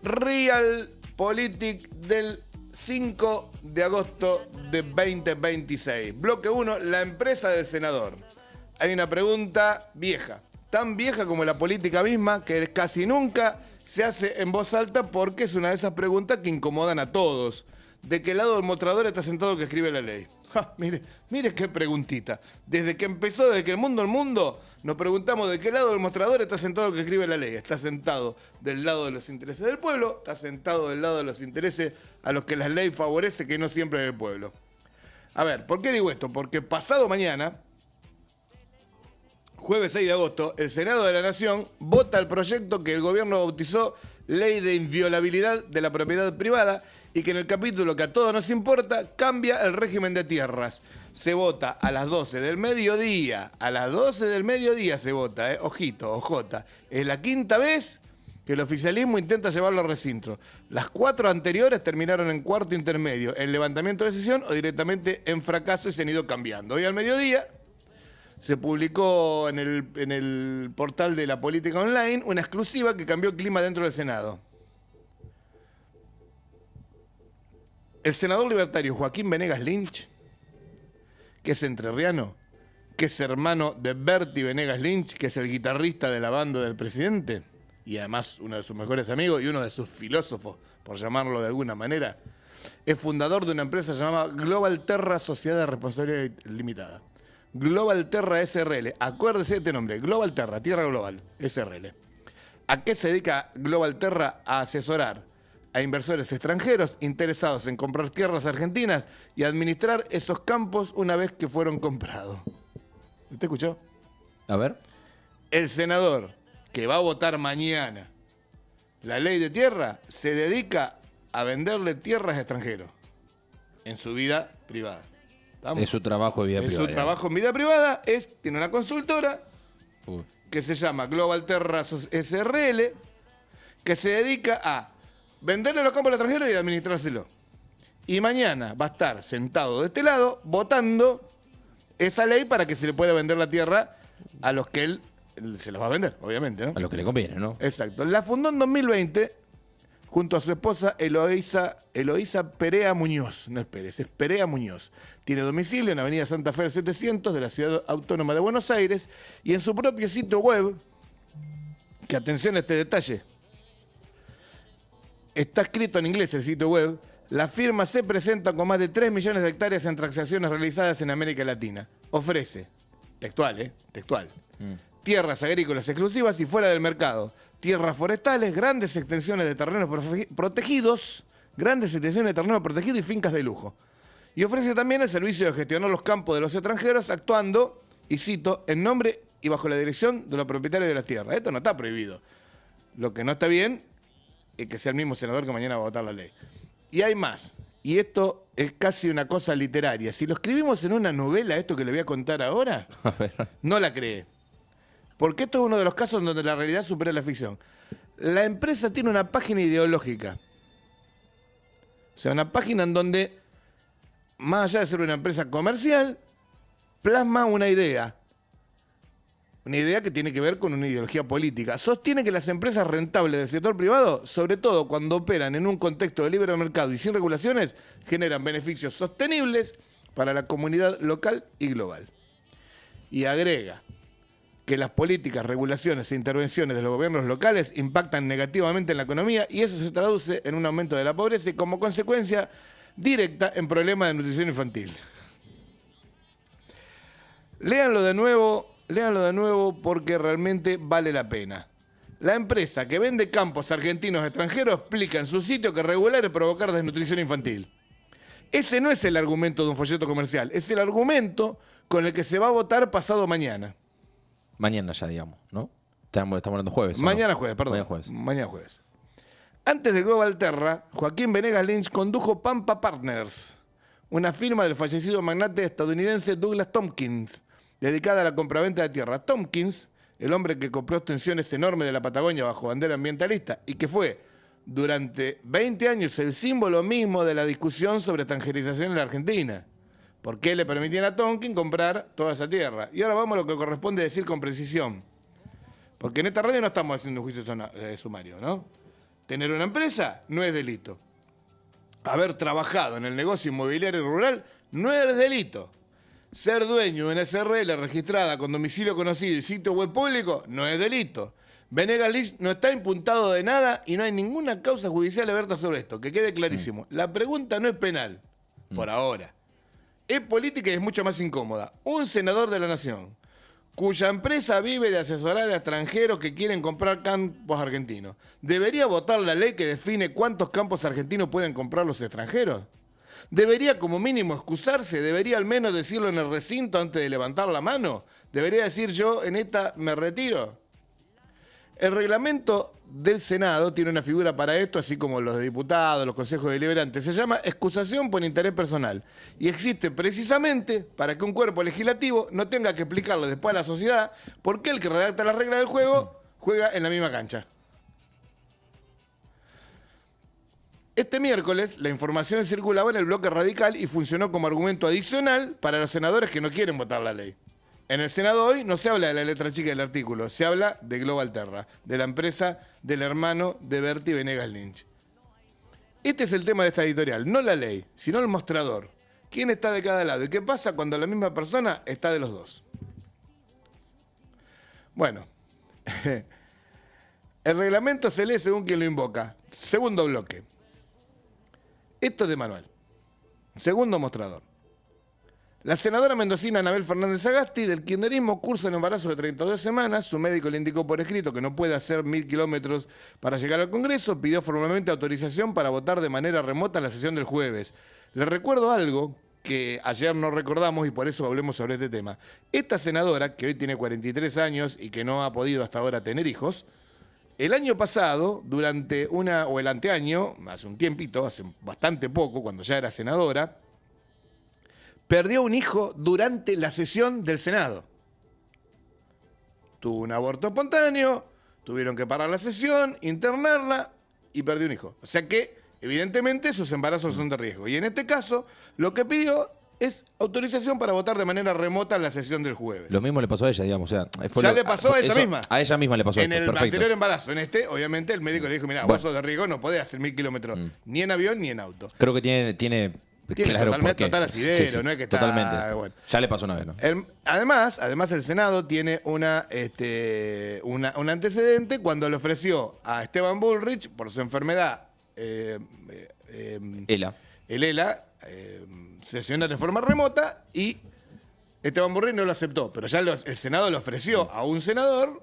Realpolitik del 5 de agosto de 2026. Bloque 1, la empresa del senador. Hay una pregunta vieja, tan vieja como la política misma, que casi nunca se hace en voz alta porque es una de esas preguntas que incomodan a todos. ¿De qué lado del mostrador está sentado el que escribe la ley? Ja, mire qué preguntita. Desde que empezó, desde que el mundo, nos preguntamos de qué lado del mostrador está sentado el que escribe la ley. ¿Está sentado del lado de los intereses del pueblo? ¿Está sentado del lado de los intereses a los que la ley favorece, que no siempre es el pueblo? A ver, ¿por qué digo esto? Porque pasado mañana, jueves 6 de agosto, el Senado de la Nación vota el proyecto que el gobierno bautizó Ley de Inviolabilidad de la Propiedad Privada y que en el capítulo que a todos nos importa cambia el régimen de tierras. Se vota a las 12 del mediodía. A las 12 del mediodía se vota, ojito, ojota. Es la quinta vez que el oficialismo intenta llevarlo al recinto. Las 4 anteriores terminaron en cuarto intermedio, en levantamiento de decisión o directamente en fracaso y se han ido cambiando. Hoy al mediodía se publicó en el portal de la política online una exclusiva que cambió el clima dentro del Senado. El senador libertario Joaquín Venegas Lynch, que es entrerriano, que es hermano de Bertie Venegas Lynch, que es el guitarrista de la banda del presidente, y además uno de sus mejores amigos y uno de sus filósofos, por llamarlo de alguna manera, es fundador de una empresa llamada Global Terra Sociedad de Responsabilidad Limitada. Global Terra SRL. Acuérdese de este nombre, Global Terra, Tierra Global, SRL. ¿A qué se dedica Global Terra? A asesorar a inversores extranjeros interesados en comprar tierras argentinas y administrar esos campos una vez que fueron comprados. ¿Usted escuchó? A ver. El senador que va a votar mañana la ley de tierra se dedica a venderle tierras a extranjeros en su vida privada. ¿Estamos? Es su trabajo de vida privada. Es su trabajo en vida privada. Tiene una consultora que se llama Global Terra SRL, que se dedica a venderle los campos al extranjero y administrárselo. Y mañana va a estar sentado de este lado votando esa ley para que se le pueda vender la tierra a los que él se los va a vender, obviamente, ¿no? A lo que le conviene, ¿no? Exacto. La fundó en 2020 junto a su esposa Eloísa Perea Muñoz. No es Pérez, es Perea Muñoz. Tiene domicilio en Avenida Santa Fe 700 de la Ciudad Autónoma de Buenos Aires y en su propio sitio web, que atención a este detalle, está escrito en inglés el sitio web, la firma se presenta con más de 3 millones de hectáreas en transacciones realizadas en América Latina. Ofrece, textual, tierras agrícolas exclusivas y fuera del mercado, tierras forestales, grandes extensiones de terrenos protegidos, y fincas de lujo. Y ofrece también el servicio de gestionar los campos de los extranjeros actuando, y cito, en nombre y bajo la dirección de los propietarios de las tierras. Esto no está prohibido. Lo que no está bien es que sea el mismo senador que mañana va a votar la ley. Y hay más. Y esto es casi una cosa literaria. Si lo escribimos en una novela, esto que le voy a contar ahora, no la cree. Porque esto es uno de los casos donde la realidad supera la ficción. La empresa tiene una página ideológica. O sea, una página en donde, más allá de ser una empresa comercial, plasma una idea. Una idea que tiene que ver con una ideología política. Sostiene que las empresas rentables del sector privado, sobre todo cuando operan en un contexto de libre mercado y sin regulaciones, generan beneficios sostenibles para la comunidad local y global. Y agrega que las políticas, regulaciones e intervenciones de los gobiernos locales impactan negativamente en la economía y eso se traduce en un aumento de la pobreza y como consecuencia directa en problemas de nutrición infantil. Léanlo de nuevo porque realmente vale la pena. La empresa que vende campos argentinos extranjeros explica en su sitio que regular es provocar desnutrición infantil. Ese no es el argumento de un folleto comercial, es el argumento con el que se va a votar pasado mañana. Mañana ya, digamos, ¿no? Estamos hablando jueves. Mañana ¿no? jueves, perdón. Mañana jueves. Antes de Global Terra, Joaquín Venegas Lynch condujo Pampa Partners, una firma del fallecido magnate estadounidense Douglas Tompkins, dedicada a la compraventa de tierra. Tompkins, el hombre que compró extensiones enormes de la Patagonia bajo bandera ambientalista y que fue durante 20 años el símbolo mismo de la discusión sobre extranjerización en la Argentina. ¿Por qué le permitían a Tompkins comprar toda esa tierra? Y ahora vamos a lo que corresponde decir con precisión. Porque en esta radio no estamos haciendo un juicio sumario, ¿no? tener una empresa no es delito. Haber trabajado en el negocio inmobiliario rural no es delito. Ser dueño de una SRL registrada con domicilio conocido y sitio web público no es delito. Venegas Lynch no está imputado de nada y no hay ninguna causa judicial abierta sobre esto. Que quede clarísimo. La pregunta no es penal, por ahora. Es política y es mucho más incómoda. Un senador de la Nación, cuya empresa vive de asesorar a extranjeros que quieren comprar campos argentinos, ¿debería votar la ley que define cuántos campos argentinos pueden comprar los extranjeros? ¿Debería como mínimo excusarse? ¿Debería al menos decirlo en el recinto antes de levantar la mano? ¿Debería decir yo en esta me retiro? El reglamento del Senado tiene una figura para esto, así como los de diputados, los consejos deliberantes. Se llama excusación por interés personal. Y existe precisamente para que un cuerpo legislativo no tenga que explicarle después a la sociedad por qué el que redacta las reglas del juego juega en la misma cancha. Este miércoles la información circulaba en el bloque radical y funcionó como argumento adicional para los senadores que no quieren votar la ley. En el Senado hoy no se habla de la letra chica del artículo, se habla de Global Terra, de la empresa del hermano de Berti Venegas Lynch. Este es el tema de esta editorial, no la ley, sino el mostrador. ¿Quién está de cada lado? ¿Y qué pasa cuando la misma persona está de los dos? Bueno, el reglamento se lee según quien lo invoca. Segundo bloque. Esto es de manual. Segundo mostrador. La senadora mendocina Anabel Fernández Sagasti, del kirchnerismo, cursa en embarazo de 32 semanas. Su médico le indicó por escrito que no puede hacer 1000 kilómetros para llegar al Congreso. Pidió formalmente autorización para votar de manera remota en la sesión del jueves. Le recuerdo algo que ayer no recordamos y por eso hablemos sobre este tema. Esta senadora, que hoy tiene 43 años y que no ha podido hasta ahora tener hijos, el año pasado, o el anteaño, hace un tiempito, hace bastante poco, cuando ya era senadora, perdió un hijo durante la sesión del Senado. Tuvo un aborto espontáneo, tuvieron que parar la sesión, internarla y perdió un hijo. O sea que, evidentemente, sus embarazos son de riesgo. Y en este caso, lo que pidió es autorización para votar de manera remota en la sesión del jueves. Lo mismo le pasó a ella, digamos. O sea, le pasó a ella misma. A ella misma le pasó en esto. el Perfecto. anterior embarazo. En este, obviamente, el médico le dijo, mira, vos sos de riesgo, no podés hacer 1000 kilómetros ni en avión ni en auto. Creo que tiene claro, total asidero, sí. No es que está... Totalmente. Bueno. Ya le pasó una vez, ¿no? Además, el Senado tiene un antecedente cuando le ofreció a Esteban Bullrich, por su enfermedad, el ELA, sesionar de forma remota y Esteban Bullrich no lo aceptó. Pero ya el Senado le ofreció a un senador,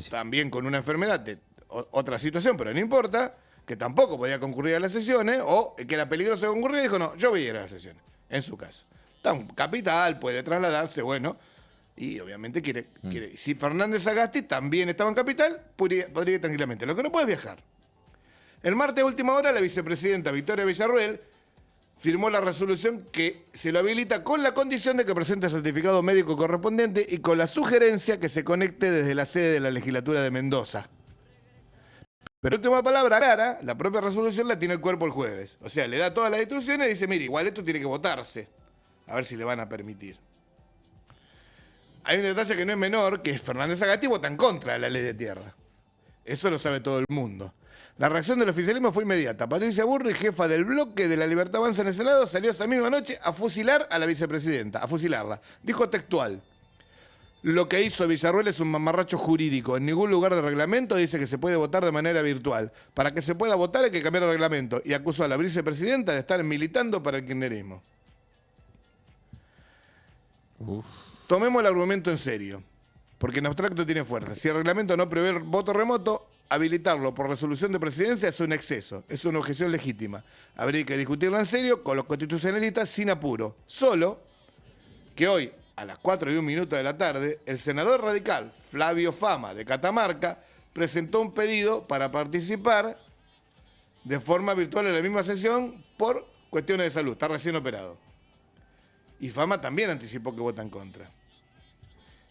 también con una enfermedad, otra situación, pero no importa, que tampoco podía concurrir a las sesiones, o que era peligroso concurrir, y dijo, no, yo voy a ir a las sesiones, en su caso. Está en capital, puede trasladarse, bueno, y obviamente quiere. Si Fernández Sagasti también estaba en capital, podría ir tranquilamente. Lo que no puede es viajar. El martes a última hora, la vicepresidenta Victoria Villarruel firmó la resolución que se lo habilita con la condición de que presente el certificado médico correspondiente y con la sugerencia que se conecte desde la sede de la legislatura de Mendoza. Pero última palabra clara, la propia resolución la tiene el cuerpo el jueves. O sea, le da todas las instrucciones y dice, mire, igual esto tiene que votarse. A ver si le van a permitir. Hay un detalle que no es menor, que Fernández Sagasti vota en contra de la ley de tierra. Eso lo sabe todo el mundo. La reacción del oficialismo fue inmediata. Patricia Bullrich, jefa del bloque de la Libertad Avanza en el Senado, salió esa misma noche a fusilar a la vicepresidenta, a fusilarla. Dijo textual: lo que hizo Villarruel es un mamarracho jurídico. En ningún lugar de reglamento dice que se puede votar de manera virtual. Para que se pueda votar hay que cambiar el reglamento. Y acusó a la vicepresidenta de estar militando para el kirchnerismo. Tomemos el argumento en serio, porque en abstracto tiene fuerza. Si el reglamento no prevé el voto remoto, habilitarlo por resolución de presidencia es un exceso, es una objeción legítima. Habría que discutirlo en serio con los constitucionalistas sin apuro. Solo que hoy, a las 4:01 de la tarde, el senador radical Flavio Fama, de Catamarca, presentó un pedido para participar de forma virtual en la misma sesión por cuestiones de salud. Está recién operado. Y Fama también anticipó que vota en contra.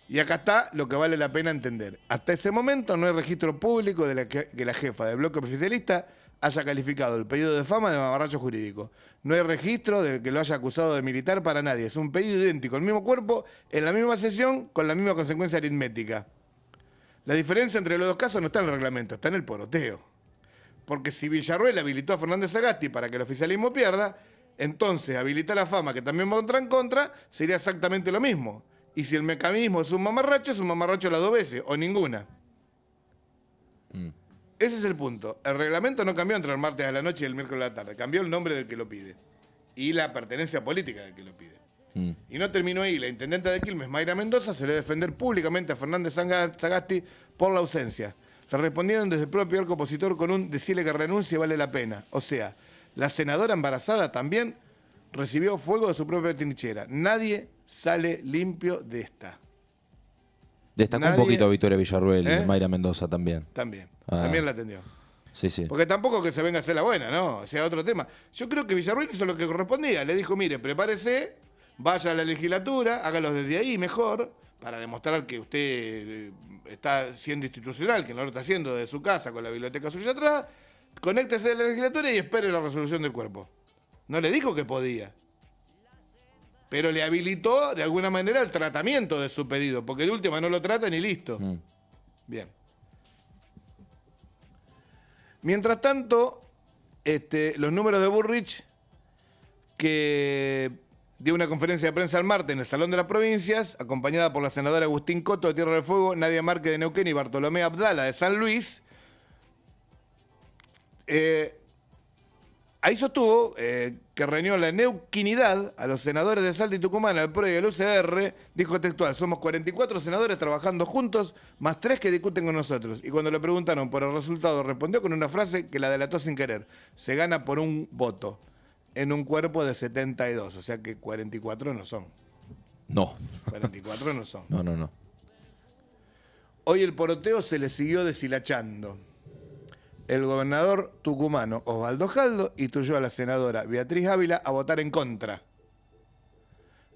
Y acá está lo que vale la pena entender. Hasta ese momento no hay registro público de que la jefa del bloque oficialista haya calificado el pedido de Fama de mamarracho jurídico. No hay registro de que lo haya acusado de militar para nadie. Es un pedido idéntico, el mismo cuerpo, en la misma sesión, con la misma consecuencia aritmética. La diferencia entre los dos casos no está en el reglamento, está en el poroteo. Porque si Villarruel habilitó a Fernández Sagasti para que el oficialismo pierda, entonces habilitar a Fama, que también va en contra, sería exactamente lo mismo. Y si el mecanismo es un mamarracho las 2 veces, o ninguna. Ese es el punto. El reglamento no cambió entre el martes a la noche y el miércoles a la tarde. Cambió el nombre del que lo pide. Y la pertenencia política del que lo pide. Y no terminó ahí. La intendenta de Quilmes, Mayra Mendoza, se le defender públicamente a Fernández Sagasti por la ausencia. Le respondieron desde el propio arco opositor con un decirle que renuncie vale la pena. O sea, la senadora embarazada también recibió fuego de su propia trinchera. Nadie sale limpio de esta. Destacó un poquito Victoria Villarruel y Mayra Mendoza también. También la atendió. Sí, sí. Porque tampoco que se venga a hacer la buena, ¿no? O sea, otro tema. Yo creo que Villarruel hizo lo que correspondía. Le dijo, mire, prepárese, vaya a la legislatura, hágalo desde ahí mejor, para demostrar que usted está siendo institucional, que no lo está haciendo desde su casa con la biblioteca suya atrás, conéctese a la legislatura y espere la resolución del cuerpo. No le dijo que podía. Pero le habilitó de alguna manera el tratamiento de su pedido, porque de última no lo tratan y listo. Bien. Mientras tanto, los números de Bullrich, que dio una conferencia de prensa el martes en el Salón de las Provincias, acompañada por la senadora Agustín Coto de Tierra del Fuego, Nadia Márquez de Neuquén y Bartolomé Abdala de San Luis, ahí sostuvo que reunió la neuquinidad a los senadores de Salta y Tucumán, al PRO y al UCR, dijo textual, somos 44 senadores trabajando juntos, más 3 que discuten con nosotros. Y cuando le preguntaron por el resultado, respondió con una frase que la delató sin querer. Se gana por un voto, en un cuerpo de 72, o sea que 44 no son. No. 44 no son. No. Hoy el poroteo se le siguió deshilachando. El gobernador tucumano Osvaldo Jaldo instruyó a la senadora Beatriz Ávila a votar en contra.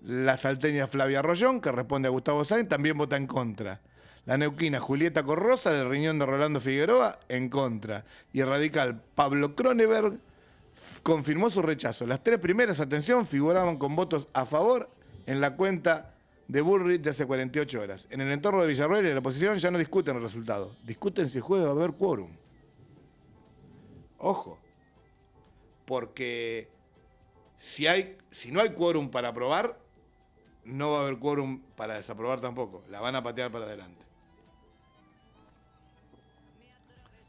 La salteña Flavia Rollón, que responde a Gustavo Sainz, también vota en contra. La neuquina Julieta Corrosa, del riñón de Rolando Figueroa, en contra. Y el radical Pablo Cronenberg confirmó su rechazo. Las 3 primeras, atención, figuraban con votos a favor en la cuenta de Bullrich de hace 48 horas. En el entorno de Villarruel y la oposición ya no discuten el resultado. Discuten si el jueves va a haber quórum. Ojo, porque si no hay quórum para aprobar, no va a haber quórum para desaprobar tampoco. La van a patear para adelante.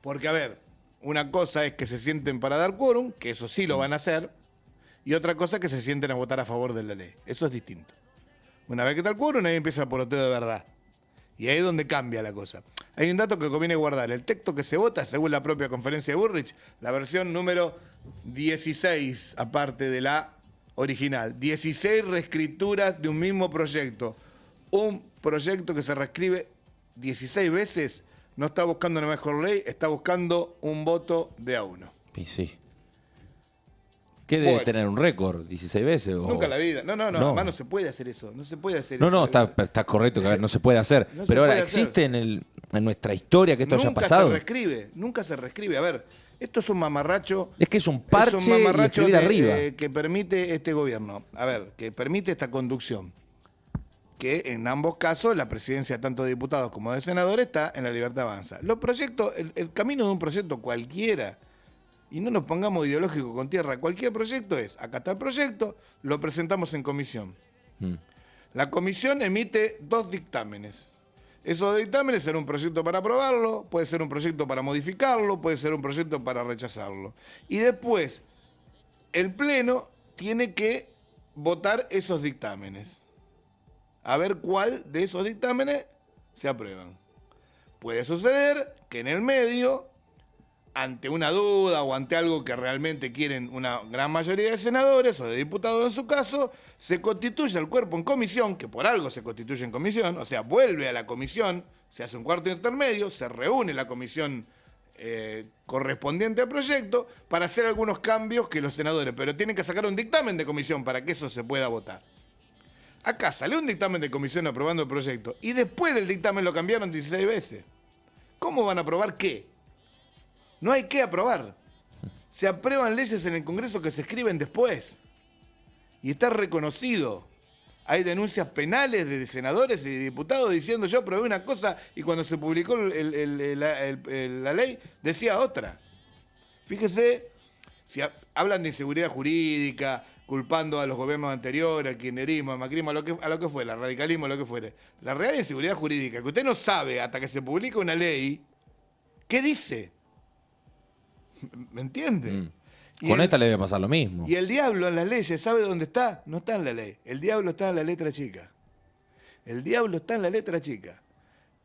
Porque, a ver, una cosa es que se sienten para dar quórum, que eso sí lo van a hacer, y otra cosa es que se sienten a votar a favor de la ley. Eso es distinto. Una vez que está el quórum, ahí empieza el poroteo de verdad. Y ahí es donde cambia la cosa. Hay un dato que conviene guardar. El texto que se vota, según la propia conferencia de Bullrich, la versión número 16, aparte de la original. 16 reescrituras de un mismo proyecto. Un proyecto que se reescribe 16 veces no está buscando una mejor ley, está buscando un voto de a uno. Y sí. ¿Qué debe tener un récord? ¿16 veces? Nunca en la vida. No. Además no se puede hacer eso. No se puede hacer eso. No, está correcto que a ver, no se puede hacer. No pero ahora, puede ¿existe en nuestra historia que esto haya pasado? Nunca se reescribe. A ver, esto es un mamarracho. Es que es un parche y escribir arriba. Que permite este gobierno. A ver, que permite esta conducción. Que en ambos casos la presidencia tanto de diputados como de senadores está en la Libertad Avanza. Los proyectos, el camino de un proyecto cualquiera, y no nos pongamos ideológicos con tierra, cualquier proyecto es, acá está el proyecto, lo presentamos en comisión. La comisión emite 2 dictámenes. Esos dictámenes serán un proyecto para aprobarlo, puede ser un proyecto para modificarlo, puede ser un proyecto para rechazarlo. Y después, el Pleno tiene que votar esos dictámenes. A ver cuál de esos dictámenes se aprueban. Puede suceder que en el medio, ante una duda o ante algo que realmente quieren una gran mayoría de senadores o de diputados en su caso, se constituye el cuerpo en comisión, que por algo se constituye en comisión, o sea, vuelve a la comisión, se hace un cuarto intermedio, se reúne la comisión correspondiente al proyecto para hacer algunos cambios que los senadores, pero tienen que sacar un dictamen de comisión para que eso se pueda votar. Acá salió un dictamen de comisión aprobando el proyecto y después del dictamen lo cambiaron 16 veces. ¿Cómo van a aprobar qué? No hay que aprobar. Se aprueban leyes en el Congreso que se escriben después. Y está reconocido. Hay denuncias penales de senadores y de diputados diciendo yo aprobé una cosa y cuando se publicó la ley decía otra. Fíjese, si hablan de inseguridad jurídica, culpando a los gobiernos anteriores, al kirchnerismo, al macrismo, a lo que fuera, al radicalismo, a lo que fuere. La real inseguridad jurídica, que usted no sabe hasta que se publica una ley, ¿qué dice? ¿Me entiende? Con esta le debe pasar lo mismo. Y el diablo en las leyes, ¿sabe dónde está? No está en la ley. El diablo está en la letra chica. El diablo está en la letra chica.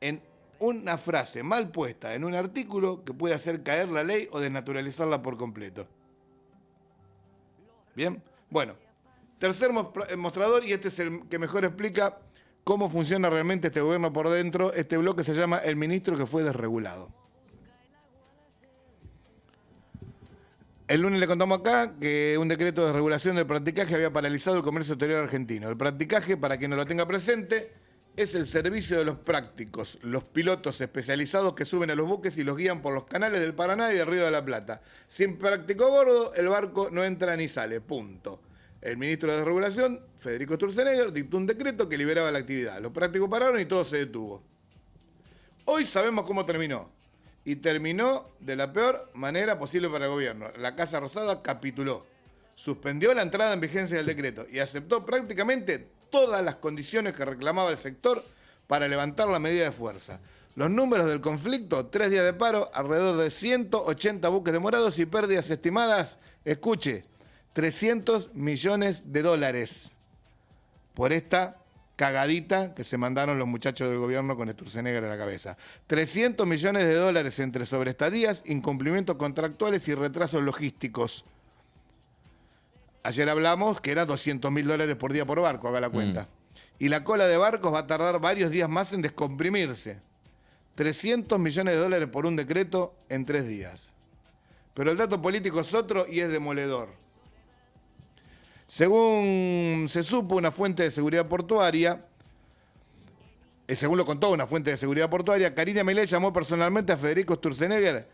En una frase mal puesta en un artículo que puede hacer caer la ley o desnaturalizarla por completo. ¿Bien? Bueno, tercer mostrador, y este es el que mejor explica cómo funciona realmente este gobierno por dentro. Este bloque se llama El ministro que fue desregulado. El lunes le contamos acá que un decreto de regulación del practicaje había paralizado el comercio exterior argentino. El practicaje, para quien no lo tenga presente, es el servicio de los prácticos, los pilotos especializados que suben a los buques y los guían por los canales del Paraná y del Río de la Plata. Sin práctico a bordo, el barco no entra ni sale, punto. El ministro de Desregulación, Federico Sturzenegger, dictó un decreto que liberaba la actividad. Los prácticos pararon y todo se detuvo. Hoy sabemos cómo terminó. Y terminó de la peor manera posible para el gobierno. La Casa Rosada capituló, suspendió la entrada en vigencia del decreto y aceptó prácticamente todas las condiciones que reclamaba el sector para levantar la medida de fuerza. Los números del conflicto: 3 días de paro, alrededor de 180 buques demorados y pérdidas estimadas, escuche, $300 millones por esta cagadita que se mandaron los muchachos del gobierno con Sturzenegger a la cabeza. $300 millones entre sobreestadías, incumplimientos contractuales y retrasos logísticos. Ayer hablamos que era $200.000 por día por barco, haga la cuenta. Y la cola de barcos va a tardar varios días más en descomprimirse. $300 millones por un decreto en 3 días. Pero el dato político es otro y es demoledor. Según se supo, una fuente de seguridad portuaria, según lo contó una fuente de seguridad portuaria, Karina Milei llamó personalmente a Federico Sturzenegger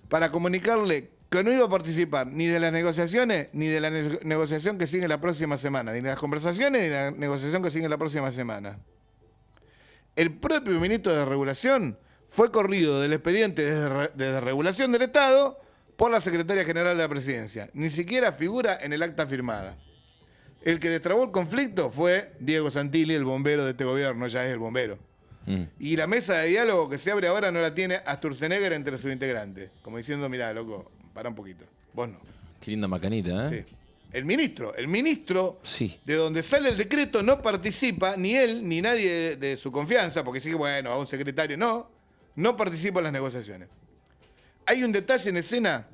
para comunicarle que no iba a participar ni de las negociaciones, ni de la negociación que sigue la próxima semana, ni de las conversaciones, ni de la negociación que sigue la próxima semana. El propio ministro de Regulación fue corrido del expediente de regulación del Estado por la Secretaria General de la Presidencia. Ni siquiera figura en el acta firmada. El que destrabó el conflicto fue Diego Santilli, el bombero de este gobierno, ya es el bombero. Y la mesa de diálogo que se abre ahora no la tiene a Sturzenegger entre sus integrantes. Como diciendo, mirá, loco, para un poquito. Vos no. Qué linda macanita, ¿eh? Sí. El ministro sí, de donde sale el decreto no participa, ni él, ni nadie de su confianza, porque sí que, bueno, a un secretario, no participa en las negociaciones. Hay un detalle en escena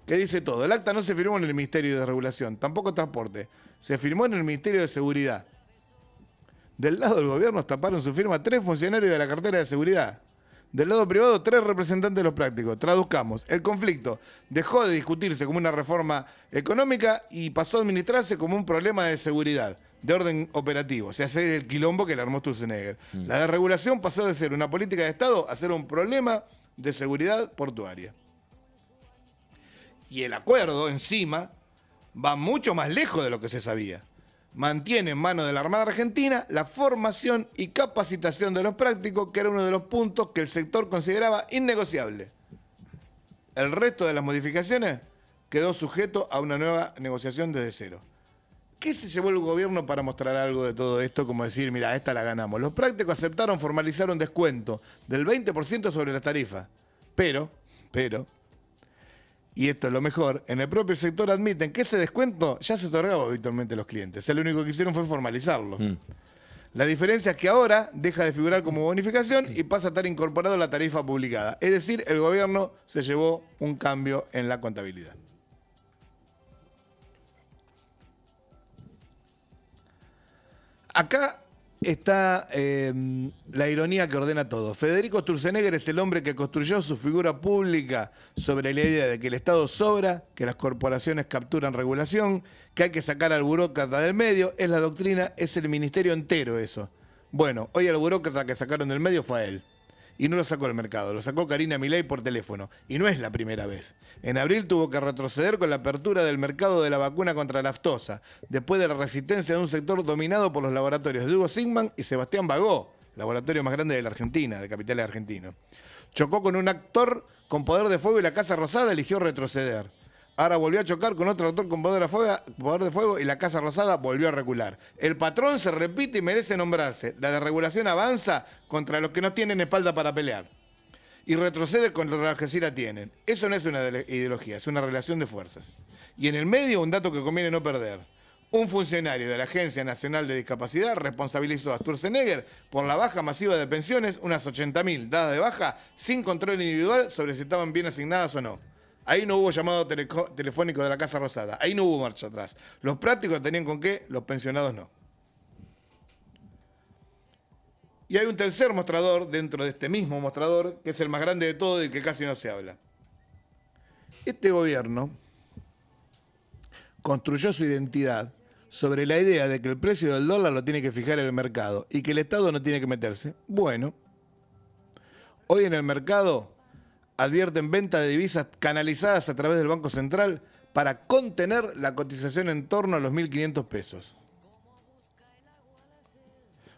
que dice todo. El acta no se firmó en el Ministerio de Regulación, tampoco Transporte. Se firmó en el Ministerio de Seguridad. Del lado del gobierno taparon su firma 3 funcionarios de la cartera de seguridad. Del lado privado, 3 representantes de los prácticos. Traduzcamos, el conflicto dejó de discutirse como una reforma económica y pasó a administrarse como un problema de seguridad, de orden operativo. O sea, ese es el quilombo que le armó Sturzenegger. La desregulación pasó de ser una política de Estado a ser un problema de seguridad portuaria. Y el acuerdo, encima, va mucho más lejos de lo que se sabía. Mantiene en manos de la Armada Argentina la formación y capacitación de los prácticos, que era uno de los puntos que el sector consideraba innegociable. El resto de las modificaciones quedó sujeto a una nueva negociación desde cero. ¿Qué se llevó el gobierno para mostrar algo de todo esto? Como decir, mira, esta la ganamos. Los prácticos aceptaron formalizar un descuento del 20% sobre las tarifas. Pero, y esto es lo mejor, en el propio sector admiten que ese descuento ya se otorgaba habitualmente a los clientes. O sea, lo único que hicieron fue formalizarlo. La diferencia es que ahora deja de figurar como bonificación y pasa a estar incorporado a la tarifa publicada. Es decir, el gobierno se llevó un cambio en la contabilidad. Acá está la ironía que ordena todo. Federico Sturzenegger es el hombre que construyó su figura pública sobre la idea de que el Estado sobra, que las corporaciones capturan regulación, que hay que sacar al burócrata del medio. Es la doctrina, es el ministerio entero eso. Bueno, hoy el burócrata que sacaron del medio fue a él. Y no lo sacó el mercado, lo sacó Karina Milei por teléfono. Y no es la primera vez. En abril tuvo que retroceder con la apertura del mercado de la vacuna contra la aftosa, después de la resistencia de un sector dominado por los laboratorios de Hugo Sigman y Sebastián Bagó, laboratorio más grande de la Argentina, de capitales argentinos. Chocó con un actor con poder de fuego y la Casa Rosada eligió retroceder. Ahora volvió a chocar con otro actor con poder de fuego y la Casa Rosada volvió a recular. El patrón se repite y merece nombrarse. La desregulación avanza contra los que no tienen espalda para pelear. Y retrocede contra los que sí la tienen. Eso no es una ideología, es una relación de fuerzas. Y en el medio, un dato que conviene no perder. Un funcionario de la Agencia Nacional de Discapacidad responsabilizó a Sturzenegger por la baja masiva de pensiones, unas 80.000 dadas de baja, sin control individual sobre si estaban bien asignadas o no. Ahí no hubo llamado telefónico de la Casa Rosada. Ahí no hubo marcha atrás. Los prácticos tenían con qué, los pensionados no. Y hay un tercer mostrador dentro de este mismo mostrador, que es el más grande de todo y que casi no se habla. Este gobierno construyó su identidad sobre la idea de que el precio del dólar lo tiene que fijar el mercado y que el Estado no tiene que meterse. Bueno, hoy en el mercado advierten venta de divisas canalizadas a través del Banco Central para contener la cotización en torno a los 1.500 pesos.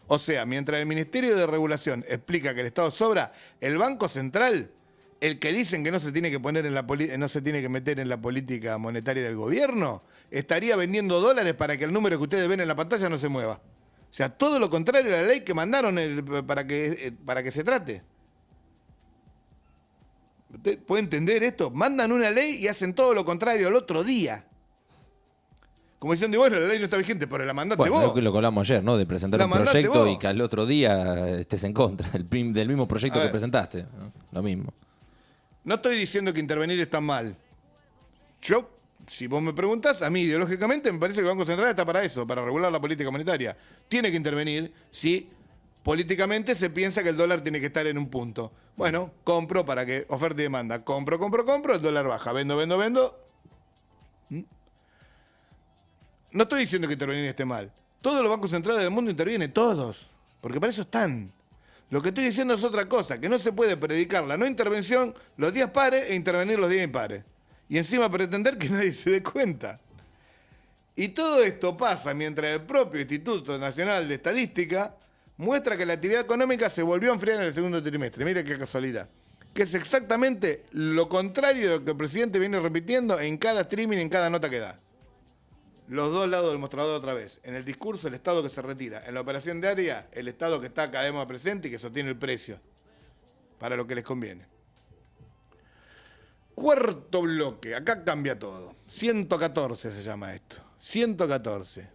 O sea, mientras el Ministerio de Regulación explica que el Estado sobra, el Banco Central, el que dicen que no se tiene que no se tiene que meter en la política monetaria del gobierno, estaría vendiendo dólares para que el número que ustedes ven en la pantalla no se mueva. O sea, todo lo contrario a la ley que mandaron para que se trate. ¿Usted puede entender esto? Mandan una ley y hacen todo lo contrario al otro día. Como diciendo, bueno, la ley no está vigente, pero la mandaste vos. Bueno, lo que hablamos ayer, ¿no? De presentar un proyecto y que al otro día estés en contra del mismo proyecto que presentaste, ¿no? Lo mismo. No estoy diciendo que intervenir está mal. Yo, si vos me preguntás, a mí ideológicamente me parece que el Banco Central está para eso, para regular la política monetaria. Tiene que intervenir si políticamente se piensa que el dólar tiene que estar en un punto. Bueno, compro para que oferta y demanda. Compro, el dólar baja. Vendo. No estoy diciendo que intervenir esté mal. Todos los bancos centrales del mundo intervienen, todos. Porque para eso están. Lo que estoy diciendo es otra cosa, que no se puede predicar la no intervención los días pares e intervenir los días impares. Y encima pretender que nadie se dé cuenta. Y todo esto pasa mientras el propio Instituto Nacional de Estadística muestra que la actividad económica se volvió a enfriar en el segundo trimestre. Mira qué casualidad. Que es exactamente lo contrario de lo que el presidente viene repitiendo en cada streaming, en cada nota que da. Los dos lados del mostrador otra vez. En el discurso, el Estado que se retira. En la operación diaria, el Estado que está cada vez más presente y que sostiene el precio para lo que les conviene. Cuarto bloque. Acá cambia todo. 114 se llama esto. 114.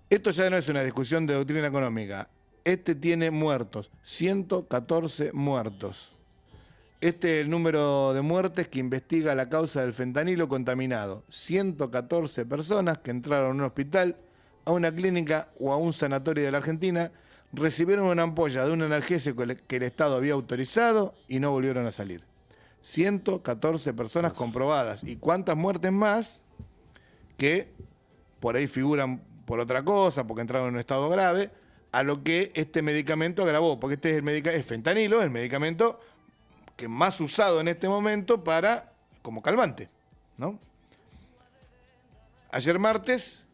Esto ya no es una discusión de doctrina económica. Este tiene muertos. 114 muertos. Este es el número de muertes que investiga la causa del fentanilo contaminado. 114 personas que entraron a un hospital, a una clínica o a un sanatorio de la Argentina, recibieron una ampolla de un analgésico que el Estado había autorizado y no volvieron a salir. 114 personas comprobadas. ¿Y cuántas muertes más que por ahí figuran por otra cosa, porque entraron en un estado grave, a lo que este medicamento agravó? Porque este es el fentanilo, el medicamento que más usado en este momento como calmante, ¿no? Ayer martes,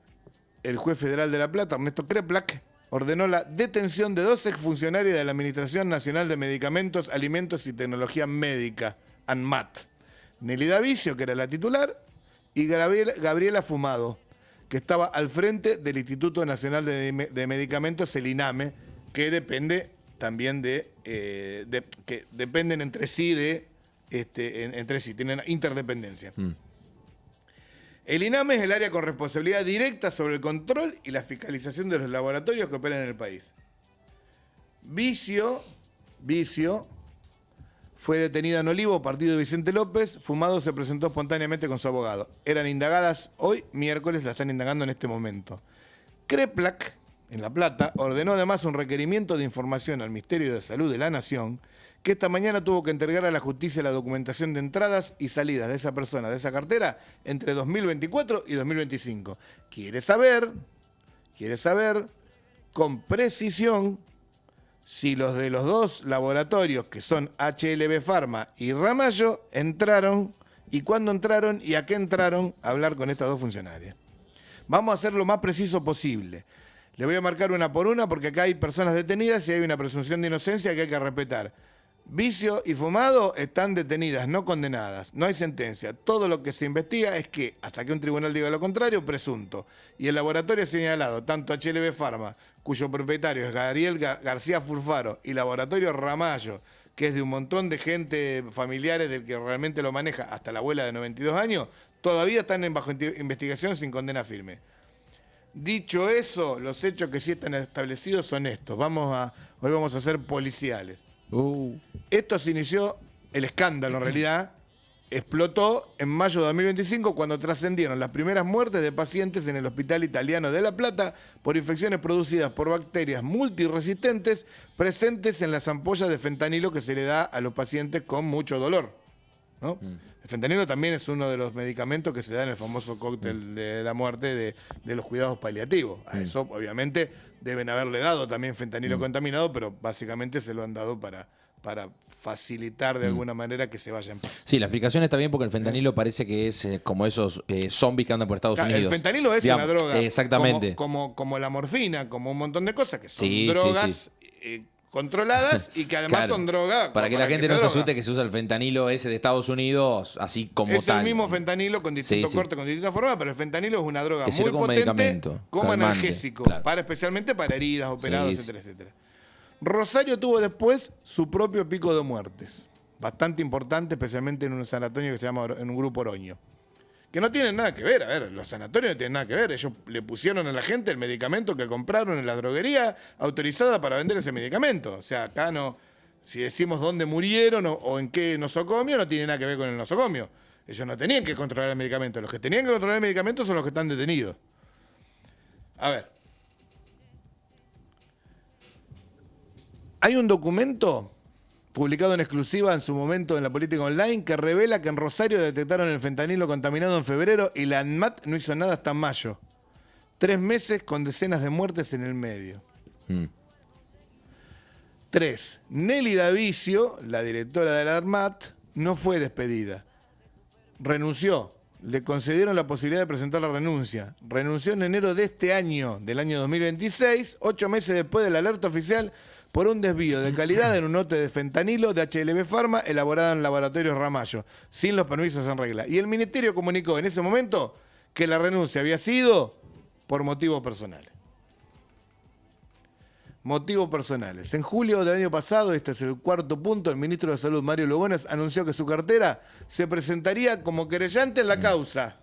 el juez federal de La Plata, Ernesto Kreplak, ordenó la detención de 2 exfuncionarios de la Administración Nacional de Medicamentos, Alimentos y Tecnología Médica, ANMAT. Nelly Davicio, que era la titular, y Gabriela Fumado, que estaba al frente del Instituto Nacional de Medicamentos, el INAME, que depende también que dependen entre sí tienen interdependencia. El INAME es el área con responsabilidad directa sobre el control y la fiscalización de los laboratorios que operan en el país. Vicio fue detenida en Olivo, partido de Vicente López. Fumado se presentó espontáneamente con su abogado. Eran indagadas hoy, miércoles, la están indagando en este momento. Kreplak, en La Plata, ordenó además un requerimiento de información al Ministerio de Salud de la Nación, que esta mañana tuvo que entregar a la justicia la documentación de entradas y salidas de esa persona, de esa cartera, entre 2024 y 2025. Quiere saber con precisión si los de los 2 laboratorios, que son HLB Pharma y Ramallo, entraron, y cuándo entraron y a qué entraron a hablar con estas 2 funcionarias. Vamos a hacer lo más preciso posible. Le voy a marcar una por una porque acá hay personas detenidas y hay una presunción de inocencia que hay que respetar. Vicio y fumado están detenidas, no condenadas. No hay sentencia. Todo lo que se investiga es que, hasta que un tribunal diga lo contrario, presunto. Y el laboratorio señalado, tanto HLB Pharma, cuyo propietario es Gabriel García Furfaro, y Laboratorio Ramallo, que es de un montón de gente, familiares del que realmente lo maneja, hasta la abuela de 92 años, todavía están bajo investigación sin condena firme. Dicho eso, los hechos que sí están establecidos son estos. Hoy vamos a ser policiales. Esto se inició, el escándalo en realidad, explotó en mayo de 2025 cuando trascendieron las primeras muertes de pacientes en el Hospital Italiano de La Plata por infecciones producidas por bacterias multiresistentes presentes en las ampollas de fentanilo que se le da a los pacientes con mucho dolor, ¿no? El fentanilo también es uno de los medicamentos que se da en el famoso cóctel de la muerte de los cuidados paliativos. A eso, obviamente, deben haberle dado también fentanilo contaminado, pero básicamente se lo han dado para facilitar de alguna manera que se vaya en paz. Sí, la explicación está bien porque el fentanilo parece que es como esos zombies que andan por Estados Unidos. El fentanilo es una droga. Exactamente. Como la morfina, como un montón de cosas que son drogas controladas y que además son drogas. Para que la gente no se asuste que se usa el fentanilo ese de Estados Unidos así como es tal. Es el mismo fentanilo con distintos cortes, con distintas formas, pero el fentanilo es una droga muy potente como calmante, analgésico, especialmente para heridas, operados, etcétera, etcétera. Rosario tuvo después su propio pico de muertes, bastante importante, especialmente en un sanatorio que se llama, en un grupo Oroño, que no tienen nada que ver. A ver, los sanatorios no tienen nada que ver. Ellos le pusieron a la gente el medicamento que compraron en la droguería autorizada para vender ese medicamento. O sea, acá no, si decimos dónde murieron o en qué nosocomio, no tiene nada que ver con el nosocomio. Ellos no tenían que controlar el medicamento. Los que tenían que controlar el medicamento son los que están detenidos. A ver. Hay un documento publicado en exclusiva en su momento en la Política Online, que revela que en Rosario detectaron el fentanilo contaminado en febrero y la ANMAT no hizo nada hasta mayo. 3 meses con decenas de muertes en el medio. 3. Nelly Davicio, la directora de la ANMAT, no fue despedida. Renunció. Le concedieron la posibilidad de presentar la renuncia. Renunció en enero de este año, del año 2026, 8 meses después de la alerta oficial por un desvío de calidad en un lote de fentanilo de HLB Pharma elaborado en laboratorios Ramallo, sin los permisos en regla. Y el ministerio comunicó en ese momento que la renuncia había sido por motivos personales. Motivos personales. En julio del año pasado, este es el cuarto punto, el ministro de Salud, Mario Lugones, anunció que su cartera se presentaría como querellante en la causa.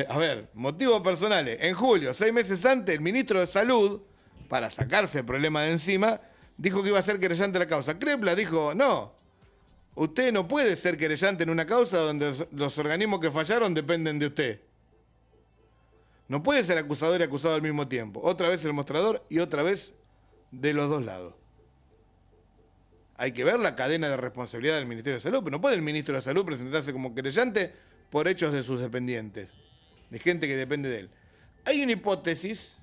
A ver, motivos personales. En julio, 6 meses antes, el ministro de Salud, para sacarse el problema de encima, dijo que iba a ser querellante en la causa. Crepla dijo, no, usted no puede ser querellante en una causa donde los organismos que fallaron dependen de usted. No puede ser acusador y acusado al mismo tiempo. Otra vez el mostrador y otra vez de los dos lados. Hay que ver la cadena de responsabilidad del Ministerio de Salud, pero no puede el ministro de Salud presentarse como querellante por hechos de sus dependientes, de gente que depende de él. Hay una hipótesis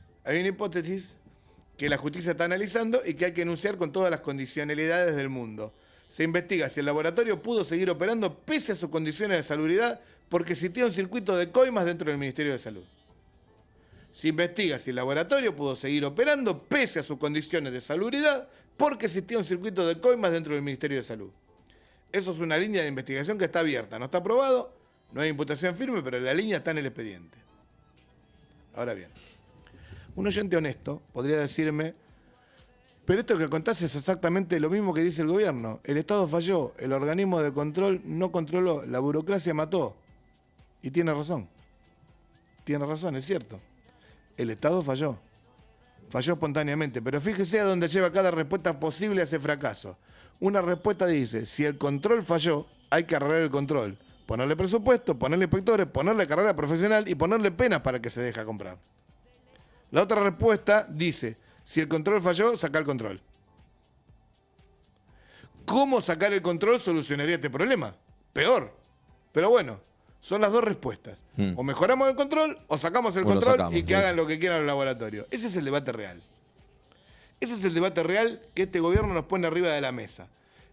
que la justicia está analizando y que hay que enunciar con todas las condicionalidades del mundo. Se investiga si el laboratorio pudo seguir operando pese a sus condiciones de salubridad porque existía un circuito de coimas dentro del Ministerio de Salud. Se investiga si el laboratorio pudo seguir operando pese a sus condiciones de salubridad porque existía un circuito de coimas dentro del Ministerio de Salud. Eso es una línea de investigación que está abierta, no está aprobado, no hay imputación firme, pero la línea está en el expediente. Ahora bien, un oyente honesto podría decirme, pero esto que contás es exactamente lo mismo que dice el gobierno. El Estado falló, el organismo de control no controló, la burocracia mató. Y tiene razón, es cierto. El Estado falló espontáneamente, pero fíjese a dónde lleva cada respuesta posible a ese fracaso. Una respuesta dice, si el control falló, hay que arreglar el control. Ponerle presupuesto, ponerle inspectores, ponerle carrera profesional y ponerle penas para que se deje comprar. La otra respuesta dice, si el control falló, saca el control. ¿Cómo sacar el control solucionaría este problema? Peor. Pero bueno, son las dos respuestas. O mejoramos el control o sacamos el control y que hagan lo que quieran los laboratorios. Ese es el debate real. Ese es el debate real que este gobierno nos pone arriba de la mesa.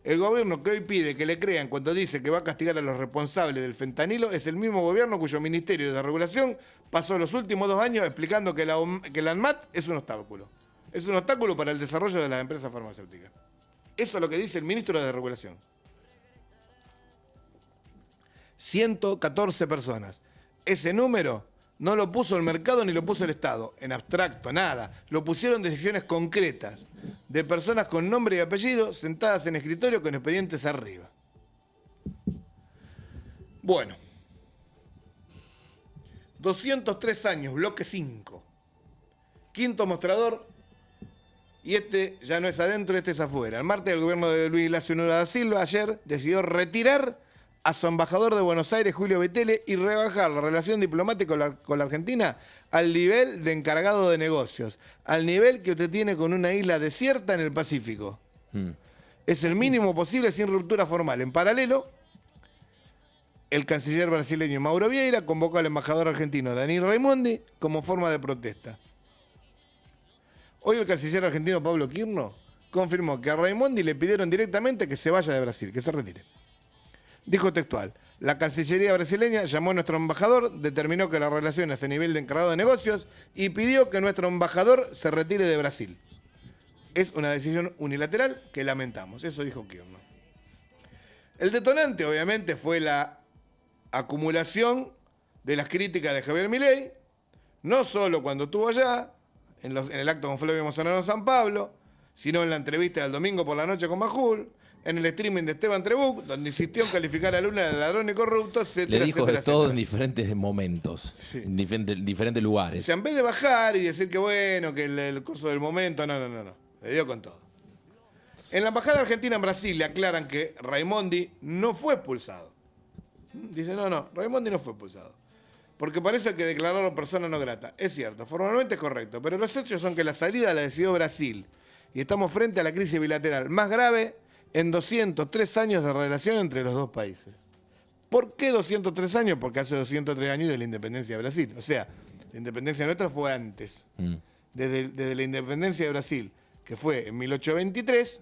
El gobierno que hoy pide que le crean cuando dice que va a castigar a los responsables del fentanilo es el mismo gobierno cuyo Ministerio de Regulación pasó los últimos 2 años explicando que la ANMAT es un obstáculo. Es un obstáculo para el desarrollo de las empresas farmacéuticas. Eso es lo que dice el ministro de Regulación. 114 personas. Ese número no lo puso el mercado ni lo puso el Estado, en abstracto, nada. Lo pusieron decisiones concretas de personas con nombre y apellido sentadas en escritorio con expedientes arriba. Bueno. 203 años, bloque 5. Quinto mostrador. Y este ya no es adentro, este es afuera. El martes el gobierno de Luis Ignacio Lula da Silva ayer decidió retirar a su embajador de Buenos Aires, Julio Betele, y rebajar la relación diplomática con la Argentina al nivel de encargado de negocios, al nivel que usted tiene con una isla desierta en el Pacífico. Es el mínimo posible sin ruptura formal. En paralelo, el canciller brasileño Mauro Vieira convocó al embajador argentino Daniel Raimondi como forma de protesta. Hoy el canciller argentino Pablo Quirno confirmó que a Raimondi le pidieron directamente que se vaya de Brasil, que se retire. Dijo textual, la Cancillería brasileña llamó a nuestro embajador, determinó que la relación es a nivel de encargado de negocios y pidió que nuestro embajador se retire de Brasil. Es una decisión unilateral que lamentamos, eso dijo Quirno. El detonante, obviamente, fue la acumulación de las críticas de Javier Milei, no solo cuando estuvo allá, en el acto con Flavio Bolsonaro en San Pablo, sino en la entrevista del domingo por la noche con Majul, en el streaming de Esteban Trebuch, donde insistió en calificar a Lula de ladrón y corrupto, etcétera. Le dijo etcétera, de todo etcétera. en diferentes momentos, sí. En diferentes lugares. O sea, en vez de bajar y decir que bueno, que el coso del momento, no. Le dio con todo. En la embajada argentina en Brasil le aclaran que Raimondi no fue expulsado. Dice, no, Raimondi no fue expulsado. Porque parece que declararon persona no grata. Es cierto, formalmente es correcto, pero los hechos son que la salida la decidió Brasil. Y estamos frente a la crisis bilateral más grave en 203 años de relación entre los dos países. ¿Por qué 203 años? Porque hace 203 años de la independencia de Brasil. O sea, la independencia nuestra fue antes. Desde la independencia de Brasil, que fue en 1823,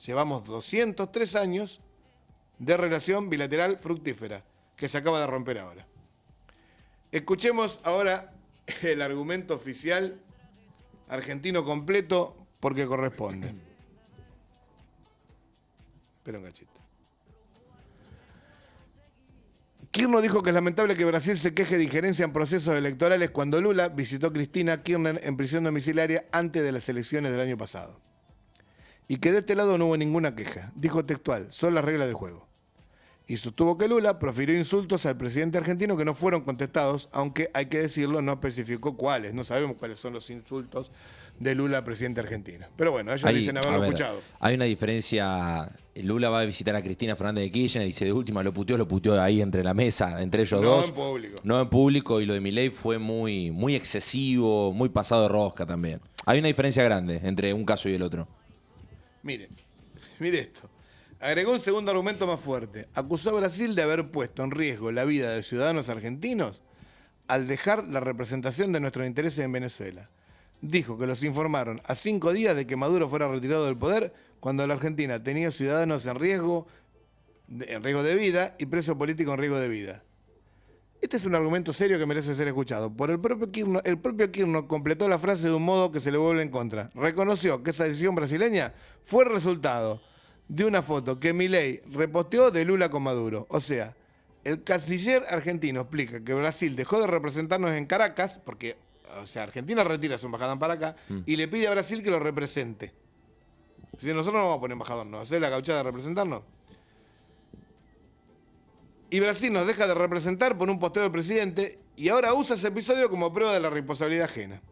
llevamos 203 años de relación bilateral fructífera, que se acaba de romper ahora. Escuchemos ahora el argumento oficial argentino completo porque corresponde. Espera un cachito. Kirchner dijo que es lamentable que Brasil se queje de injerencia en procesos electorales cuando Lula visitó a Cristina Kirchner en prisión domiciliaria antes de las elecciones del año pasado. Y que de este lado no hubo ninguna queja. Dijo textual, son las reglas del juego. Y sostuvo que Lula profirió insultos al presidente argentino que no fueron contestados, aunque hay que decirlo, no especificó cuáles. No sabemos cuáles son los insultos de Lula al presidente argentino. Pero bueno, ellos dicen haberlo escuchado. Hay una diferencia. Lula va a visitar a Cristina Fernández de Kirchner y si de última lo puteó ahí entre la mesa, entre ellos dos. No en público. No en público, y lo de Milei fue muy excesivo, muy pasado de rosca también. Hay una diferencia grande entre un caso y el otro. Mire esto. Agregó un segundo argumento más fuerte. Acusó a Brasil de haber puesto en riesgo la vida de ciudadanos argentinos al dejar la representación de nuestros intereses en Venezuela. Dijo que los informaron a 5 días de que Maduro fuera retirado del poder cuando la Argentina tenía ciudadanos en riesgo de vida y preso político en riesgo de vida. Este es un argumento serio que merece ser escuchado. Por el propio Kirchner completó la frase de un modo que se le vuelve en contra. Reconoció que esa decisión brasileña fue el resultado de una foto que Milei reposteó de Lula con Maduro. O sea, el canciller argentino explica que Brasil dejó de representarnos en Caracas, porque, Argentina retira su embajada en Paracas, y le pide a Brasil que lo represente. Si nosotros no vamos a poner embajador, ¿no? ¿Hacer la gauchada de representarnos? Y Brasil nos deja de representar por un posteo del presidente y ahora usa ese episodio como prueba de la responsabilidad ajena.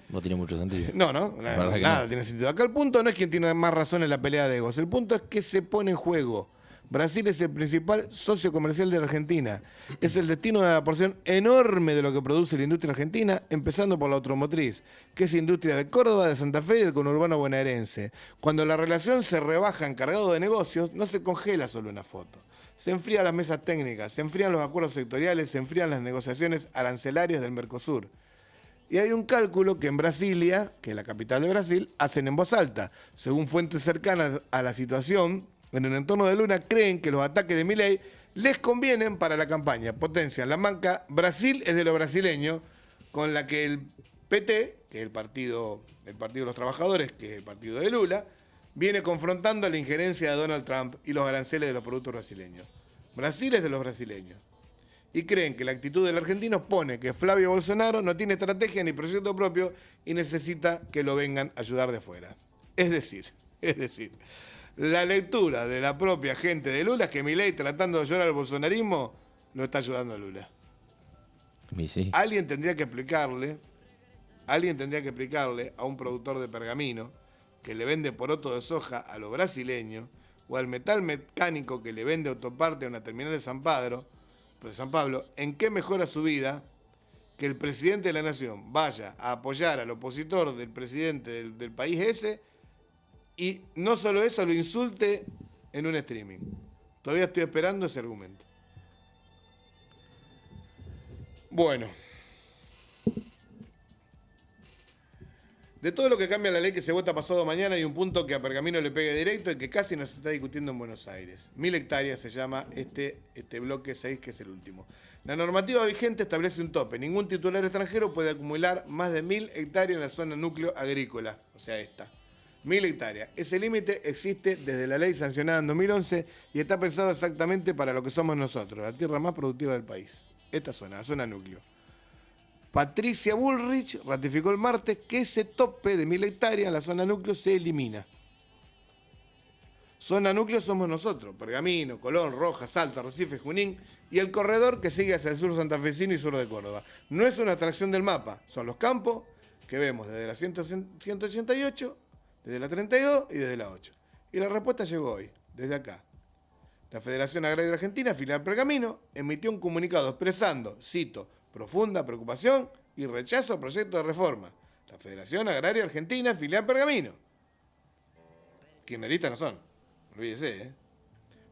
No tiene mucho sentido. Nada tiene sentido. Acá el punto no es quién tiene más razón en la pelea de egos. El punto es que se pone en juego. Brasil es el principal socio comercial de la Argentina. Es el destino de la porción enorme de lo que produce la industria argentina, empezando por la automotriz, que es industria de Córdoba, de Santa Fe y del conurbano bonaerense. Cuando la relación se rebaja en cargado de negocios, no se congela solo una foto. Se enfrían las mesas técnicas, se enfrían los acuerdos sectoriales, se enfrían las negociaciones arancelarias del Mercosur. Y hay un cálculo que en Brasilia, que es la capital de Brasil, hacen en voz alta. Según fuentes cercanas a la situación, en el entorno de Lula creen que los ataques de Milei les convienen para la campaña. Potencian la marca Brasil es de lo brasileño, con la que el PT, que es el partido de los trabajadores, que es el partido de Lula, viene confrontando la injerencia de Donald Trump y los aranceles de los productos brasileños. Brasil es de los brasileños. Y creen que la actitud del argentino pone que Flavio Bolsonaro no tiene estrategia ni proyecto propio y necesita que lo vengan a ayudar de fuera. Es decir, la lectura de la propia gente de Lula es que Milei, tratando de ayudar al bolsonarismo, no está ayudando a Lula. Y sí. Alguien tendría que explicarle a un productor de pergamino que le vende poroto de soja a los brasileños o al metal mecánico que le vende autoparte a una terminal de San Pablo, en qué mejora su vida que el presidente de la nación vaya a apoyar al opositor del presidente del país ese y no solo eso, lo insulte en un streaming. Todavía estoy esperando ese argumento. Bueno. De todo lo que cambia la ley que se vota pasado mañana, hay un punto que a Pergamino le pega directo y que casi no se está discutiendo en Buenos Aires. 1000 hectáreas se llama este bloque 6, que es el último. La normativa vigente establece un tope. Ningún titular extranjero puede acumular más de 1000 hectáreas en la zona núcleo agrícola, o sea, esta. 1000 hectáreas. Ese límite existe desde la ley sancionada en 2011 y está pensado exactamente para lo que somos nosotros, la tierra más productiva del país. Esta zona, la zona núcleo. Patricia Bullrich ratificó el martes que ese tope de 1000 hectáreas en la zona núcleo se elimina. Zona núcleo somos nosotros, Pergamino, Colón, Rojas, Salta, Recife, Junín y el corredor que sigue hacia el sur santafesino y sur de Córdoba. No es una atracción del mapa, son los campos que vemos desde la 188, desde la 32 y desde la 8. Y la respuesta llegó hoy, desde acá. La Federación Agraria Argentina, filial Pergamino, emitió un comunicado expresando, cito, profunda preocupación y rechazo al proyecto de reforma. La Federación Agraria Argentina, filial Pergamino. Kirchneristas no son, olvídese,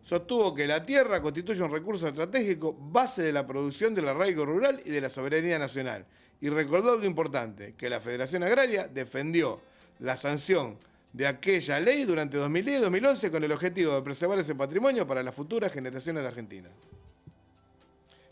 Sostuvo que la tierra constituye un recurso estratégico base de la producción del arraigo rural y de la soberanía nacional. Y recordó algo importante, que la Federación Agraria defendió la sanción de aquella ley durante 2010 y 2011 con el objetivo de preservar ese patrimonio para las futuras generaciones de Argentina.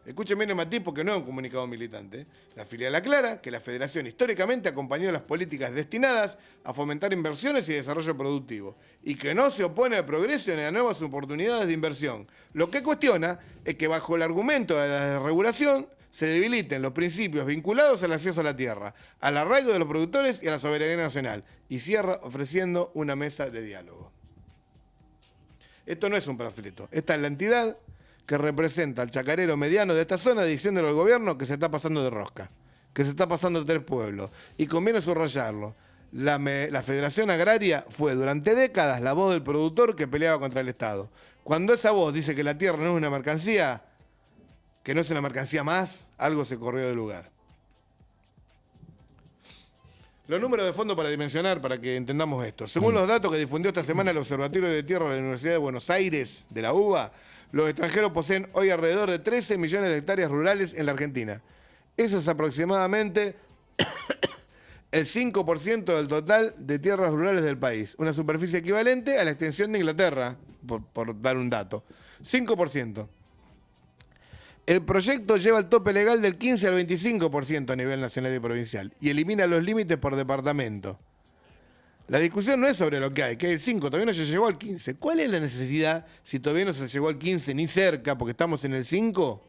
Escuchen bien el matiz porque no es un comunicado militante. La filial aclara que la Federación históricamente acompañó las políticas destinadas a fomentar inversiones y desarrollo productivo y que no se opone al progreso ni a nuevas oportunidades de inversión. Lo que cuestiona es que bajo el argumento de la desregulación se debiliten los principios vinculados al acceso a la tierra, al arraigo de los productores y a la soberanía nacional. Y cierra ofreciendo una mesa de diálogo. Esto no es un panfleto, esta es la entidad que representa al chacarero mediano de esta zona diciéndole al gobierno que se está pasando de rosca, que se está pasando de 3 pueblos. Y conviene subrayarlo. La Federación Agraria fue durante décadas la voz del productor que peleaba contra el Estado. Cuando esa voz dice que la tierra no es una mercancía, que no es una mercancía más, algo se corrió del lugar. Los números de fondo para dimensionar, para que entendamos esto. Según los datos que difundió esta semana el Observatorio de Tierra de la Universidad de Buenos Aires, de la UBA, los extranjeros poseen hoy alrededor de 13 millones de hectáreas rurales en la Argentina. Eso es aproximadamente el 5% del total de tierras rurales del país. Una superficie equivalente a la extensión de Inglaterra, por dar un dato. 5%. El proyecto lleva el tope legal del 15 al 25% a nivel nacional y provincial y elimina los límites por departamento. La discusión no es sobre lo que hay el 5, todavía no se llegó al 15. ¿Cuál es la necesidad, si todavía no se llegó al 15 ni cerca, porque estamos en el 5,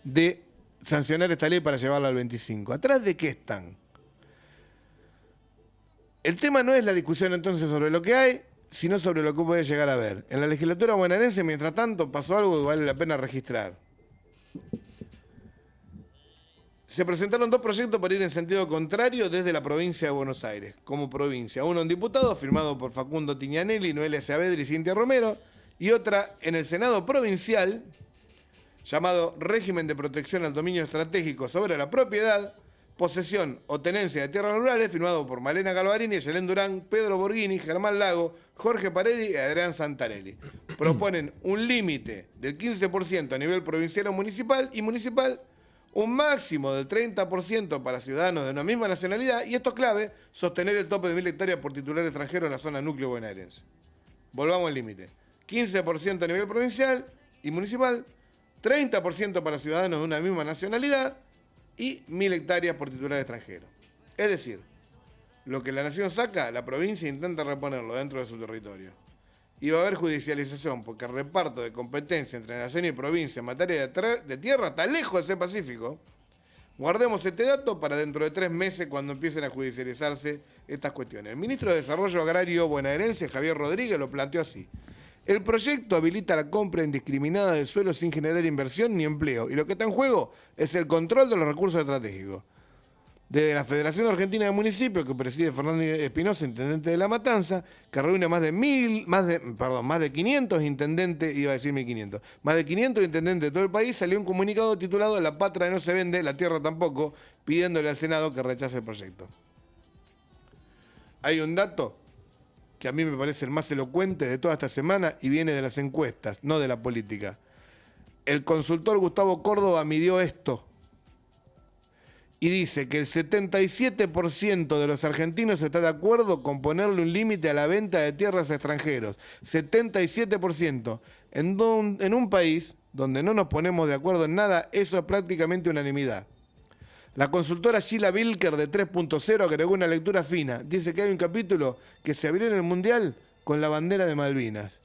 de sancionar esta ley para llevarla al 25? ¿Atrás de qué están? El tema no es la discusión entonces sobre lo que hay, sino sobre lo que puede llegar a haber. En la legislatura bonaerense, mientras tanto, pasó algo que vale la pena registrar. Se presentaron 2 proyectos para ir en sentido contrario desde la provincia de Buenos Aires, como provincia. Uno en diputados, firmado por Facundo Tignanelli, Noelia Saavedra y Cintia Romero, y otra en el Senado provincial, llamado Régimen de Protección al Dominio Estratégico sobre la Propiedad, Posesión o Tenencia de Tierras Rurales, firmado por Malena Galvarini, Yelén Durán, Pedro Borghini, Germán Lago, Jorge Paredi y Adrián Santarelli. Proponen un límite del 15% a nivel provincial o municipal y municipal, un máximo del 30% para ciudadanos de una misma nacionalidad, y esto es clave, sostener el tope de 1000 hectáreas por titular extranjero en la zona núcleo bonaerense. Volvamos al límite. 15% a nivel provincial y municipal, 30% para ciudadanos de una misma nacionalidad y 1000 hectáreas por titular extranjero. Es decir, lo que la nación saca, la provincia intenta reponerlo dentro de su territorio. Y va a haber judicialización, porque el reparto de competencia entre nación y provincia en materia de tierra está lejos de ser pacífico. Guardemos este dato para dentro de 3 meses cuando empiecen a judicializarse estas cuestiones. El ministro de Desarrollo Agrario Bonaerense, Javier Rodríguez, lo planteó así. El proyecto habilita la compra indiscriminada de suelo sin generar inversión ni empleo. Y lo que está en juego es el control de los recursos estratégicos. Desde la Federación Argentina de Municipios, que preside Fernando Espinosa, intendente de La Matanza, que reúne más de 500 intendentes, iba a decir 1.500, más de 500 intendentes de todo el país, salió un comunicado titulado La patria no se vende, la tierra tampoco, pidiéndole al Senado que rechace el proyecto. Hay un dato que a mí me parece el más elocuente de toda esta semana y viene de las encuestas, no de la política. El consultor Gustavo Córdoba midió esto y dice que el 77% de los argentinos está de acuerdo con ponerle un límite a la venta de tierras a extranjeros. 77%. En un país donde no nos ponemos de acuerdo en nada, eso es prácticamente unanimidad. La consultora Sheila Bilker de 3.0 agregó una lectura fina. Dice que hay un capítulo que se abrió en el Mundial con la bandera de Malvinas.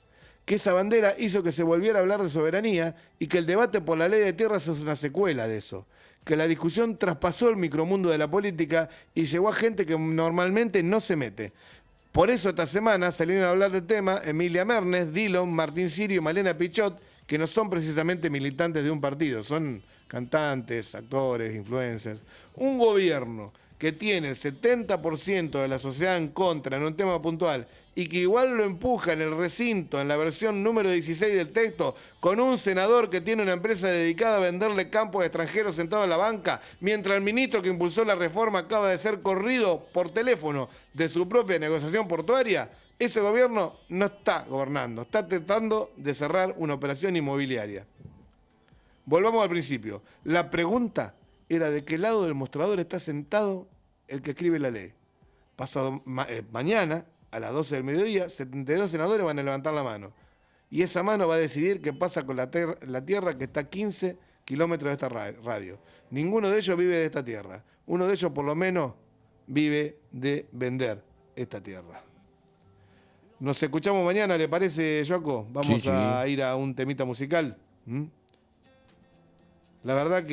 Que esa bandera hizo que se volviera a hablar de soberanía y que el debate por la ley de tierras es una secuela de eso. Que la discusión traspasó el micromundo de la política y llegó a gente que normalmente no se mete. Por eso esta semana salieron a hablar del tema Emilia Mernes, Dillon, Martín Sirio y Malena Pichot, que no son precisamente militantes de un partido, son cantantes, actores, influencers. Un gobierno que tiene el 70% de la sociedad en contra en un tema puntual y que igual lo empuja en el recinto, en la versión número 16 del texto, con un senador que tiene una empresa dedicada a venderle campos a extranjeros sentado en la banca, mientras el ministro que impulsó la reforma acaba de ser corrido por teléfono de su propia negociación portuaria, ese gobierno no está gobernando, está tratando de cerrar una operación inmobiliaria. Volvamos al principio. La pregunta era de qué lado del mostrador está sentado el que escribe la ley. Pasado mañana, a las 12 del mediodía, 72 senadores van a levantar la mano. Y esa mano va a decidir qué pasa con la tierra que está a 15 kilómetros de esta radio. Ninguno de ellos vive de esta tierra. Uno de ellos, por lo menos, vive de vender esta tierra. Nos escuchamos mañana, ¿le parece, Joaco? Vamos a ir a un temita musical. La verdad que